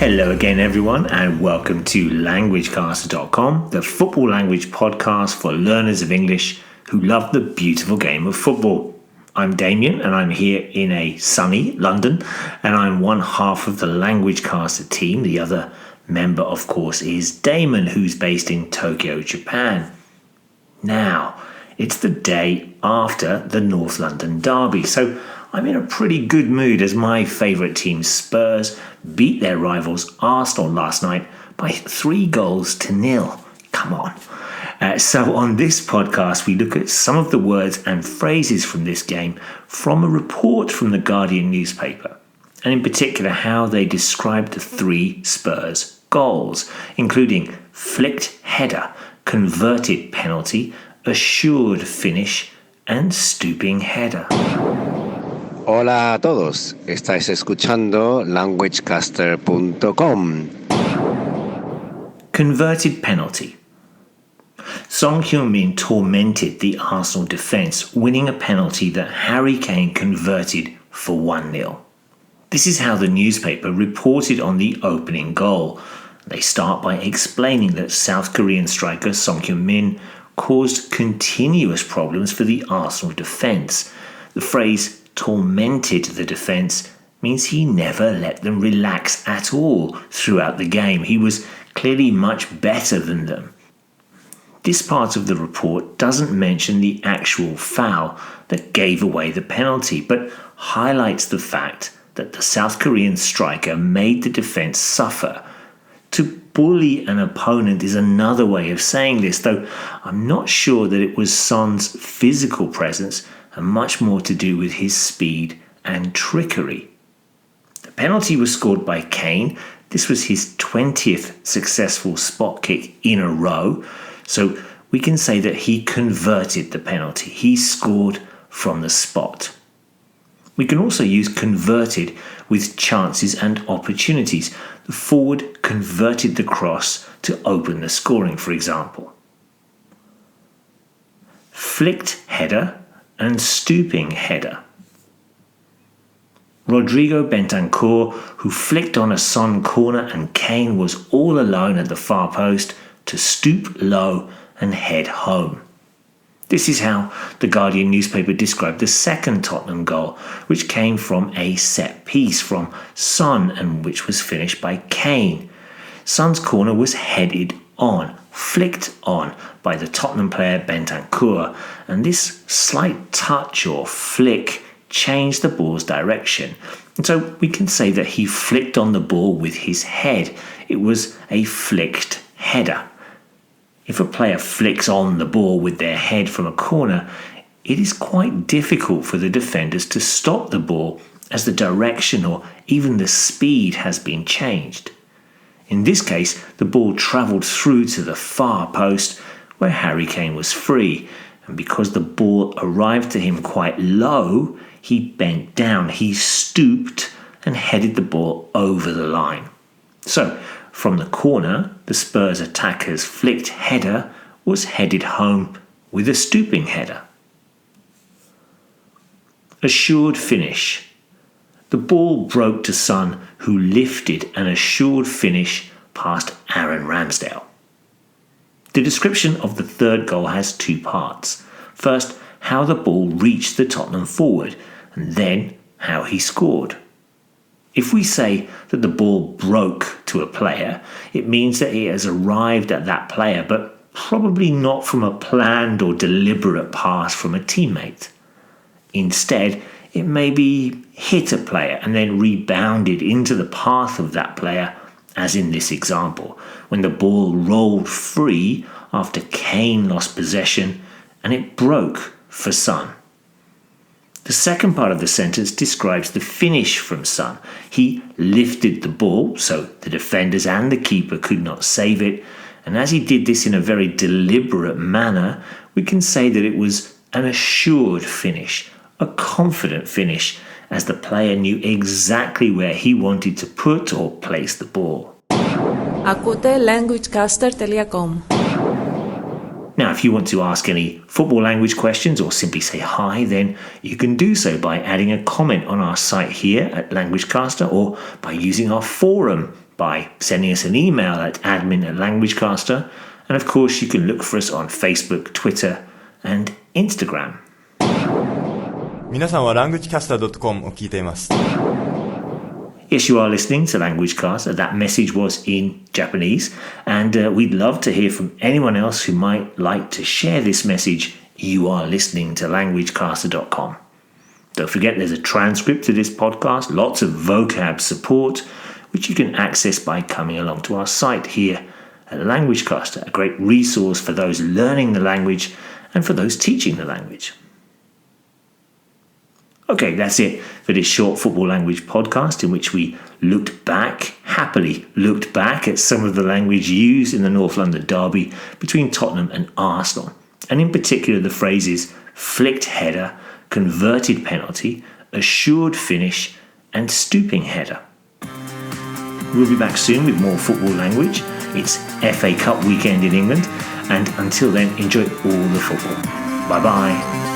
Hello again, everyone, and welcome to LanguageCaster.com, the football language podcast for learners of English who love the beautiful game of football. I'm Damien, and I'm here in a sunny London, and I'm one half of the LanguageCaster team. The other member, of course, is Damon, who's based in Tokyo, Japan. Now, it's the day after the North London derby, so I'm in a pretty good mood as my favourite team, Spurs, beat their rivals Arsenal last night by 3-0. Come on. So on this podcast, we look at some of the words and phrases from this game from a report from the Guardian newspaper, and in particular how they described the 3 Spurs goals, including flicked header, converted penalty, assured finish, and stooping header. Hola a todos, estáis escuchando languagecaster.com. Converted penalty. Son Heung-min tormented the Arsenal defence, winning a penalty that Harry Kane converted for 1-0. This is how the newspaper reported on the opening goal. They start by explaining that South Korean striker Son Heung-min caused continuous problems for the Arsenal defence. The phrase tormented the defence means he never let them relax at all throughout the game. He was clearly much better than them. This part of the report doesn't mention the actual foul that gave away the penalty, but highlights the fact that the South Korean striker made the defence suffer. To bully an opponent is another way of saying this, though I'm not sure that it was Son's physical presence and much more to do with his speed and trickery. The penalty was scored by Kane. This was his 20th successful spot kick in a row, so we can say that he converted the penalty. He scored from the spot. We can also use converted with chances and opportunities. The forward converted the cross to open the scoring, for example. Flicked header and stooping header. Rodrigo Bentancur, who flicked on a Son corner, and Kane was all alone at the far post to stoop low and head home. This is how the Guardian newspaper described the second Tottenham goal, which came from a set piece from Son and which was finished by Kane. Son's corner was headed on, flicked on by the Tottenham player Bentancur, and this slight touch or flick changed the ball's direction. And so we can say that he flicked on the ball with his head. It was a flicked header. If a player flicks on the ball with their head from a corner, it is quite difficult for the defenders to stop the ball as the direction or even the speed has been changed. In this case, the ball travelled through to the far post where Harry Kane was free, and because the ball arrived to him quite low, he bent down, he stooped and headed the ball over the line. So, from the corner, the Spurs attacker's flicked header was headed home with a stooping header. Assured finish. The ball broke to Son, who lifted an assured finish past Aaron Ramsdale. The description of the third goal has 2 parts. First, how the ball reached the Tottenham forward, and then how he scored. If we say that the ball broke to a player, it means that it has arrived at that player, but probably not from a planned or deliberate pass from a teammate. Instead, it maybe hit a player and then rebounded into the path of that player, as in this example, when the ball rolled free after Kane lost possession and it broke for Son. The second part of the sentence describes the finish from Son. He lifted the ball so the defenders and the keeper could not save it, and as he did this in a very deliberate manner, we can say that it was an assured finish, a confident finish, as the player knew exactly where he wanted to put or place the ball. Ακούτε languagecaster.com. Now, if you want to ask any football language questions or simply say hi, then you can do so by adding a comment on our site here at LanguageCaster or by using our forum by sending us an email at admin@languagecaster. And of course, you can look for us on Facebook, Twitter, and Instagram. 皆さんは languagecaster.com を聞いています。 Yes, you are listening to Languagecaster. That message was in Japanese, and we'd love to hear from anyone else who might like to share this message. You are listening to languagecaster.com. Don't forget there's a transcript to this podcast, lots of vocab support, which you can access by coming along to our site here at Languagecaster, a great resource for those learning the language and for those teaching the language. Okay, that's it for this short football language podcast in which we happily looked back at some of the language used in the North London derby between Tottenham and Arsenal, and in particular the phrases flicked header, converted penalty, assured finish, and stooping header. We'll be back soon with more football language. It's FA Cup weekend in England, and until then, enjoy all the football. Bye-bye.